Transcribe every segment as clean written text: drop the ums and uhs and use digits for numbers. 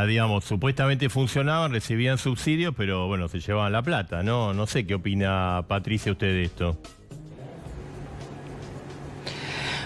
digamos, supuestamente funcionaban, recibían subsidios, pero bueno, se llevaban la plata, ¿no? No sé qué opina Patricia usted de esto.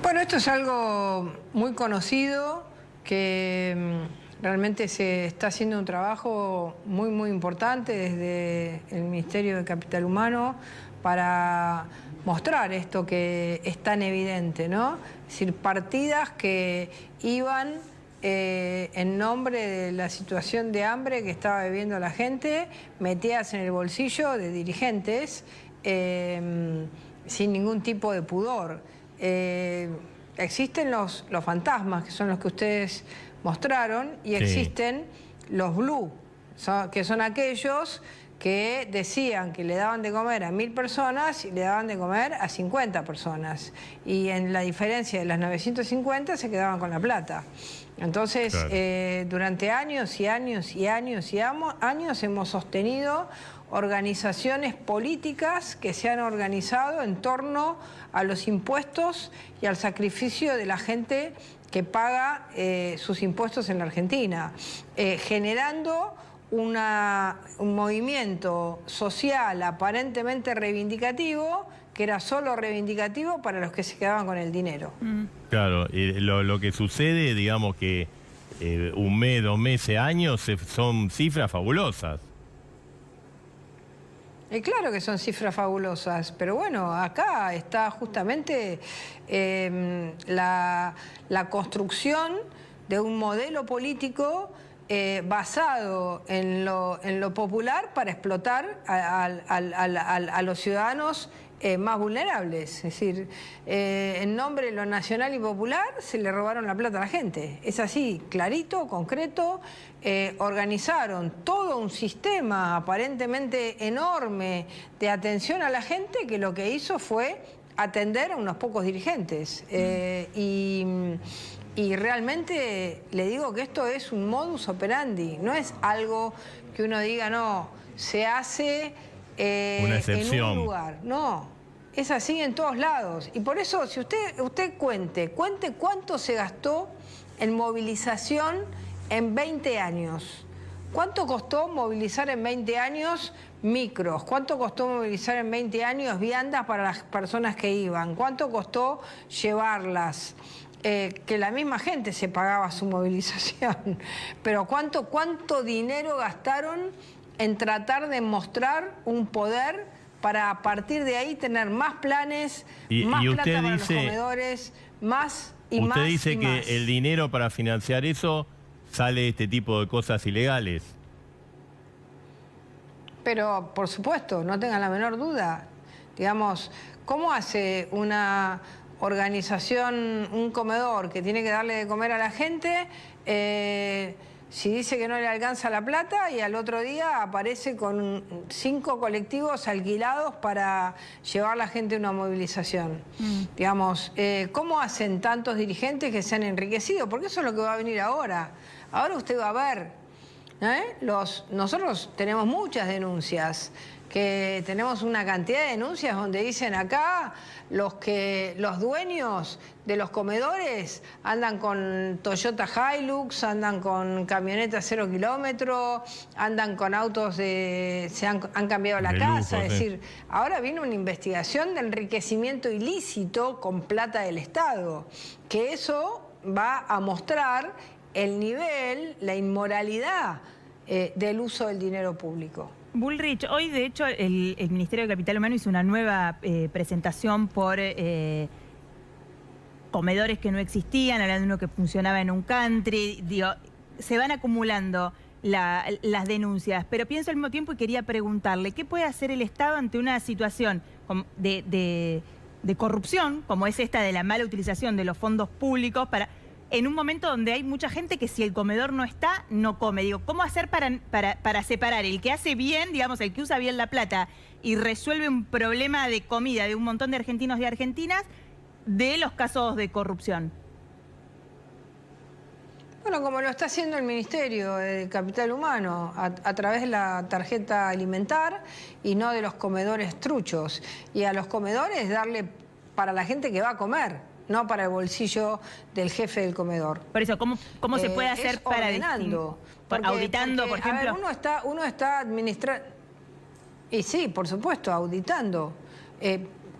Bueno, esto es algo muy conocido, que realmente se está haciendo un trabajo muy importante desde el Ministerio de Capital Humano para mostrar esto que es tan evidente, ¿no? Es decir, partidas que iban en nombre de la situación de hambre que estaba viviendo la gente, metidas en el bolsillo de dirigentes sin ningún tipo de pudor. Existen los fantasmas, que son los que ustedes mostraron, y existen los blue, que son aquellos que decían que le daban de comer a 1000 personas y le daban de comer a 50 personas. Y en la diferencia de las 950 se quedaban con la plata. Entonces, claro, durante años y años y años y años hemos sostenido organizaciones políticas que se han organizado en torno a los impuestos y al sacrificio de la gente que paga sus impuestos en la Argentina, generando un movimiento social aparentemente reivindicativo, que era solo reivindicativo para los que se quedaban con el dinero. Claro, lo que sucede, digamos que un mes, 2 meses, años, son cifras fabulosas. Claro que son cifras fabulosas, pero bueno, acá está justamente la construcción de un modelo político basado en lo popular para explotar a los ciudadanos más vulnerables. Es decir, en nombre de lo nacional y popular se le robaron la plata a la gente. Es así, clarito, concreto. Organizaron todo un sistema aparentemente enorme de atención a la gente, que lo que hizo fue atender a unos pocos dirigentes. Y realmente le digo que esto es un modus operandi, no es algo que uno diga, no, se hace una excepción en un lugar. No, es así en todos lados. Y por eso, si usted cuente cuánto se gastó en movilización en 20 años. ¿Cuánto costó movilizar en 20 años micros? ¿Cuánto costó movilizar en 20 años viandas para las personas que iban? ¿Cuánto costó llevarlas? Que la misma gente se pagaba su movilización. Pero ¿cuánto dinero gastaron en tratar de mostrar un poder para a partir de ahí tener más planes, más plata para los comedores, más y más? Usted dice que el dinero para financiar eso sale este tipo de cosas ilegales. Pero, por supuesto, no tengan la menor duda. Digamos, ¿cómo hace una organización, un comedor que tiene que darle de comer a la gente, si dice que no le alcanza la plata y al otro día aparece con 5 colectivos alquilados para llevar a la gente a una movilización? Digamos, ¿cómo hacen tantos dirigentes que se han enriquecido? Porque eso es lo que va a venir ahora. Ahora usted va a ver, nosotros tenemos muchas denuncias, que tenemos una cantidad de denuncias donde dicen acá los dueños de los comedores andan con Toyota Hilux, andan con camionetas 0 kilómetros, andan con autos han cambiado la casa. Lujo, es decir, ahora viene una investigación de enriquecimiento ilícito con plata del Estado, que eso va a mostrar el nivel, la inmoralidad del uso del dinero público. Bullrich, hoy de hecho el Ministerio de Capital Humano hizo una nueva presentación por comedores que no existían, hablando de uno que funcionaba en un country. Digo, se van acumulando las denuncias, pero pienso al mismo tiempo y quería preguntarle, ¿qué puede hacer el Estado ante una situación de corrupción, como es esta de la mala utilización de los fondos públicos en un momento donde hay mucha gente que si el comedor no está, no come? Digo, ¿cómo hacer para separar el que hace bien, digamos, el que usa bien la plata y resuelve un problema de comida de un montón de argentinos y argentinas, de los casos de corrupción? Bueno, como lo está haciendo el Ministerio de Capital Humano, a través de la tarjeta alimentar y no de los comedores truchos. Y a los comedores darle para la gente que va a comer. no para el bolsillo del jefe del comedor. Por eso, ¿cómo se puede hacer para ordenando, auditando, por ejemplo? A ver, uno está administrando, y sí, por supuesto, auditando.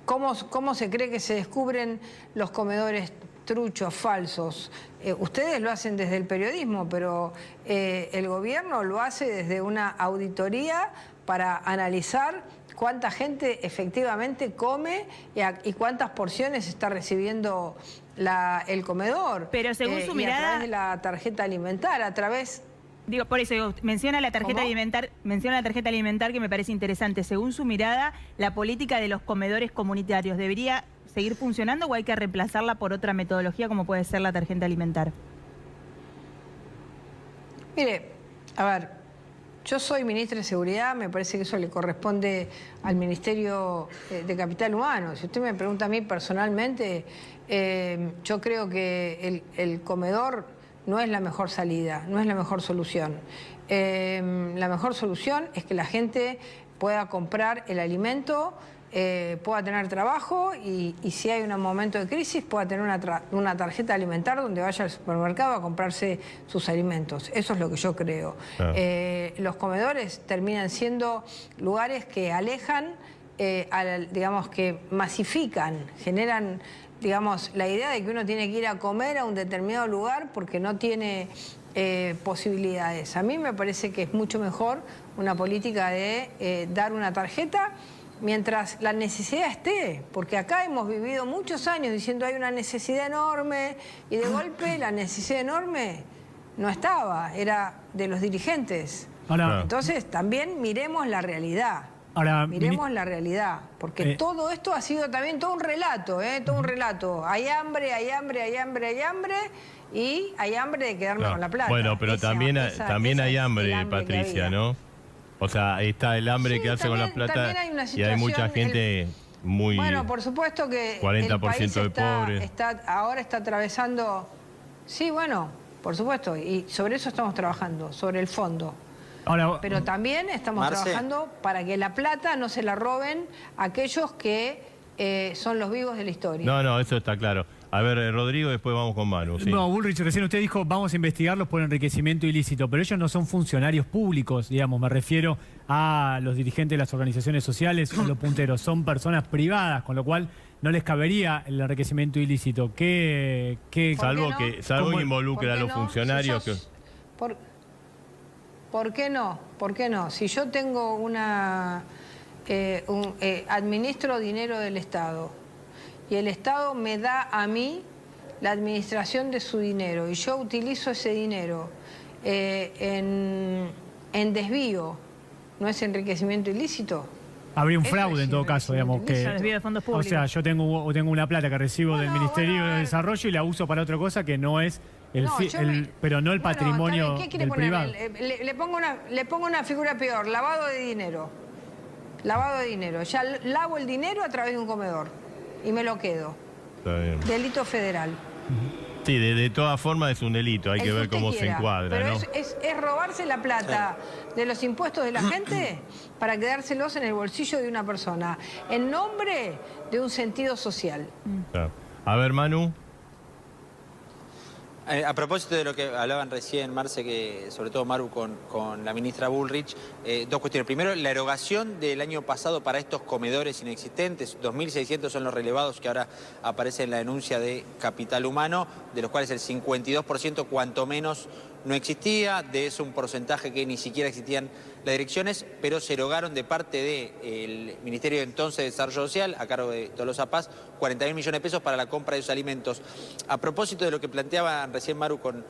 ¿Cómo se cree que se descubren los comedores truchos, falsos? Ustedes lo hacen desde el periodismo, pero el gobierno lo hace desde una auditoría para analizar cuánta gente efectivamente come y cuántas porciones está recibiendo el comedor. Pero según su mirada, a través de la tarjeta alimentar, a través... Digo, por eso digo, menciona la tarjeta alimentar que me parece interesante. Según su mirada, la política de los comedores comunitarios debería seguir funcionando o hay que reemplazarla por otra metodología como puede ser la tarjeta alimentar. Mire, a ver, yo soy ministra de Seguridad, me parece que eso le corresponde al Ministerio de Capital Humano. Si usted me pregunta a mí personalmente, yo creo que el comedor no es la mejor salida, no es la mejor solución. La mejor solución es que la gente pueda comprar el alimento, pueda tener trabajo y si hay un momento de crisis pueda tener una tarjeta alimentar donde vaya al supermercado a comprarse sus alimentos. Eso es lo que yo creo. Claro. Los comedores terminan siendo lugares que alejan, digamos que masifican, generan, digamos, la idea de que uno tiene que ir a comer a un determinado lugar porque no tiene posibilidades. A mí me parece que es mucho mejor una política de dar una tarjeta mientras la necesidad esté, porque acá hemos vivido muchos años diciendo hay una necesidad enorme y de golpe la necesidad enorme no estaba, era de los dirigentes. Ahora, entonces también miremos la realidad. Ahora, miremos la realidad, porque todo esto ha sido también todo un relato, todo un relato. Hay hambre, hay hambre, hay hambre, hay hambre, y hay hambre de quedarme con la plata. Bueno, pero también hay hambre, Patricia, ¿no? O sea, está el hambre que hace con la plata y hay mucha gente muy... Bueno, por supuesto que 40% el país de pobres. ahora está atravesando... Sí, bueno, por supuesto, y sobre eso estamos trabajando, sobre el fondo. Ahora, pero también estamos trabajando para que la plata no se la roben aquellos que son los vivos de la historia. No, eso está claro. A ver, Rodrigo, después vamos con Manu. ¿Sí? No, Bullrich, recién usted dijo, vamos a investigarlos por enriquecimiento ilícito, pero ellos no son funcionarios públicos, digamos, me refiero a los dirigentes de las organizaciones sociales, a los punteros, son personas privadas, con lo cual no les cabería el enriquecimiento ilícito. Salvo que involucre a los funcionarios. ¿Por qué no? ¿Por qué no? Si yo tengo administro dinero del Estado y el Estado me da a mí la administración de su dinero y yo utilizo ese dinero en desvío, ¿no es enriquecimiento ilícito? Habría un fraude en todo caso, digamos, que... Desvío de fondos públicos. O sea, yo tengo una plata que recibo del Ministerio de Desarrollo y la uso para otra cosa que no es... pero no el patrimonio del privado. Le pongo una figura peor, lavado de dinero. Lavado de dinero. Ya lavo el dinero a través de un comedor y me lo quedo. Está bien. Delito federal. Sí, de todas formas es un delito, hay que ver cómo se encuadra, pero ¿no? Es robarse la plata de los impuestos de la gente para quedárselos en el bolsillo de una persona, en nombre de un sentido social. Claro. A ver, Manu. A propósito de lo que hablaban recién, Marce, que sobre todo Maru con la ministra Bullrich, dos cuestiones. Primero, la erogación del año pasado para estos comedores inexistentes, 2.600 son los relevados que ahora aparecen en la denuncia de Capital Humano, de los cuales el 52% cuanto menos no existía, de eso un porcentaje que ni siquiera existían las direcciones, pero se erogaron de parte del Ministerio de entonces de Desarrollo Social, a cargo de Tolosa Paz, 40.000 millones de pesos para la compra de esos alimentos. A propósito de lo que planteaba recién Maru con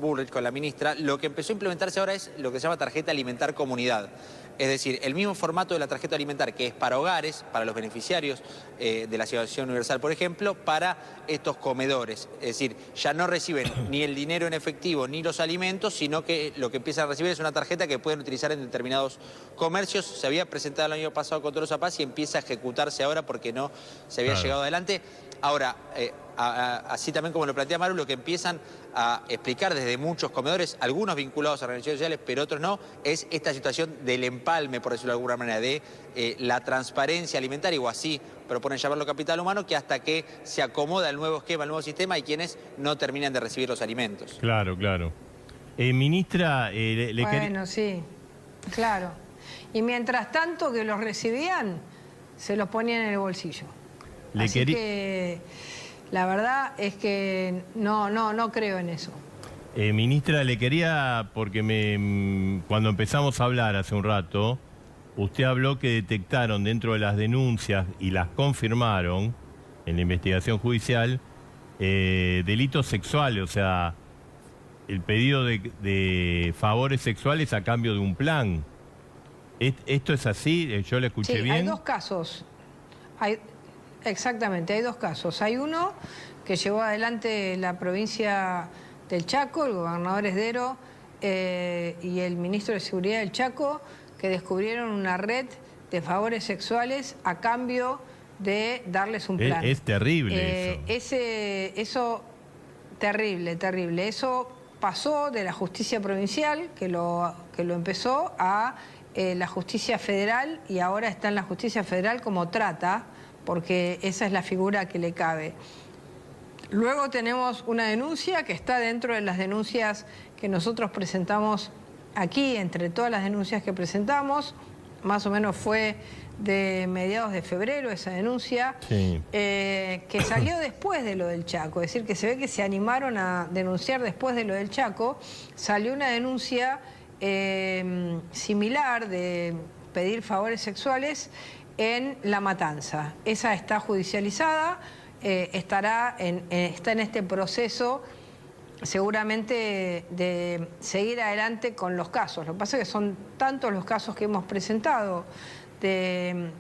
Bullrich, con la ministra, lo que empezó a implementarse ahora es lo que se llama tarjeta alimentar comunidad. Es decir, el mismo formato de la tarjeta alimentar que es para hogares, para los beneficiarios de la Asignación Universal, por ejemplo, para estos comedores. Es decir, ya no reciben ni el dinero en efectivo ni los alimentos, sino que lo que empiezan a recibir es una tarjeta que pueden utilizar en determinados comercios. Se había presentado el año pasado con Tolosa Paz y empieza a ejecutarse ahora porque no se había llegado adelante. Ahora, así también como lo plantea Maru, lo que empiezan a explicar desde muchos comedores, algunos vinculados a organizaciones sociales, pero otros no, es esta situación del empalme, por decirlo de alguna manera, de la transparencia alimentaria, o así proponen llamarlo capital humano, que hasta que se acomoda el nuevo esquema, el nuevo sistema, hay quienes no terminan de recibir los alimentos. Claro, claro. Ministra, Bueno, sí, claro. Y mientras tanto que los recibían, se los ponían en el bolsillo. Así que la verdad es que no creo en eso. Ministra, le quería, porque cuando empezamos a hablar hace un rato, usted habló que detectaron dentro de las denuncias y las confirmaron en la investigación judicial delitos sexuales, o sea, el pedido de favores sexuales a cambio de un plan. ¿Esto es así? ¿Yo le escuché bien? Hay dos casos. Exactamente, hay dos casos. Hay uno que llevó adelante la provincia del Chaco, el gobernador Esdero y el ministro de Seguridad del Chaco, que descubrieron una red de favores sexuales a cambio de darles un plan. Es terrible eso. Eso, terrible, terrible. Eso pasó de la justicia provincial, que lo empezó, a la justicia federal, y ahora está en la justicia federal como trata, porque esa es la figura que le cabe. Luego tenemos una denuncia que está dentro de las denuncias que nosotros presentamos aquí, entre todas las denuncias que presentamos, más o menos fue de mediados de febrero esa denuncia, sí. Que salió después de lo del Chaco, es decir, que se ve que se animaron a denunciar después de lo del Chaco. Salió una denuncia similar de pedir favores sexuales en La Matanza. Esa está judicializada, está en este proceso seguramente de seguir adelante con los casos. Lo que pasa es que son tantos los casos que hemos presentado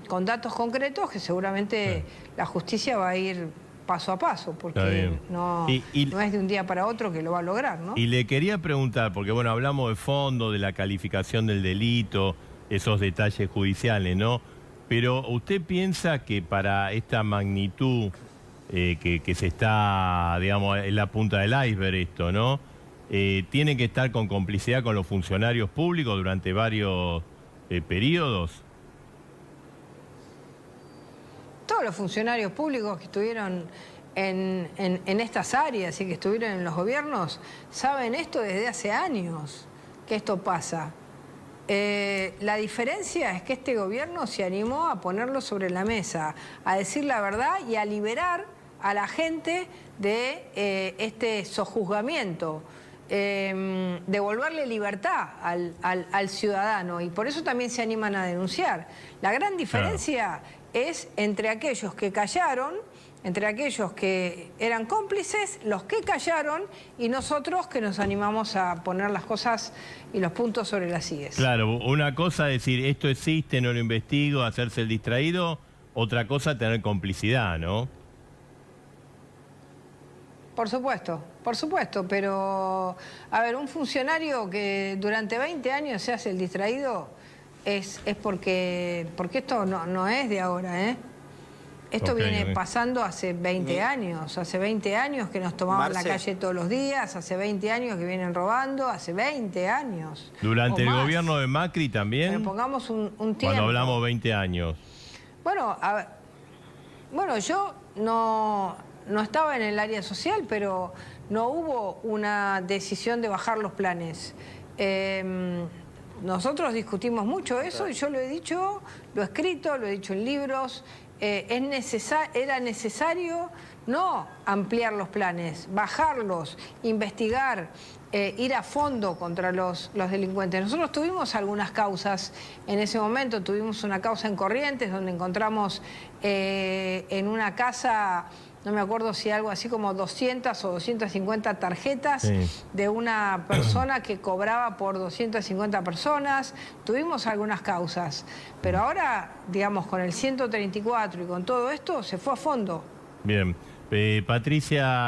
con datos concretos que seguramente la justicia va a ir paso a paso, porque no es de un día para otro que lo va a lograr, ¿no? Y le quería preguntar, porque bueno, hablamos de fondo, de la calificación del delito, esos detalles judiciales, ¿no? Pero ¿usted piensa que para esta magnitud que se está, digamos, en la punta del iceberg esto, ¿no? ¿Tiene que estar con complicidad con los funcionarios públicos durante varios periodos? Todos los funcionarios públicos que estuvieron en estas áreas y que estuvieron en los gobiernos saben esto desde hace años, que esto pasa. La diferencia es que este gobierno se animó a ponerlo sobre la mesa, a decir la verdad y a liberar a la gente de este sojuzgamiento, devolverle libertad al ciudadano, y por eso también se animan a denunciar. La gran diferencia es entre aquellos que callaron, entre aquellos que eran cómplices, los que callaron, y nosotros que nos animamos a poner las cosas y los puntos sobre las íes. Claro, una cosa es decir, esto existe, no lo investigo, hacerse el distraído, otra cosa tener complicidad, ¿no? Por supuesto, pero, a ver, un funcionario que durante 20 años se hace el distraído es porque esto no es de ahora, ¿eh? Esto viene pasando hace 20 años, hace 20 años que nos tomaban la calle todos los días, hace 20 años que vienen robando, hace 20 años. ¿Durante el gobierno de Macri también? Pero pongamos un tiempo. Cuando hablamos 20 años. Bueno, a ver, yo no estaba en el área social, pero no hubo una decisión de bajar los planes. Nosotros discutimos mucho eso y yo lo he dicho, lo he escrito, lo he dicho en libros. Era necesario no ampliar los planes, bajarlos, investigar, ir a fondo contra los delincuentes. Nosotros tuvimos algunas causas en ese momento, tuvimos una causa en Corrientes donde encontramos en una casa, no me acuerdo si algo así como 200 o 250 tarjetas de una persona que cobraba por 250 personas. Tuvimos algunas causas, pero ahora, digamos, con el 134 y con todo esto, se fue a fondo. Bien. Patricia...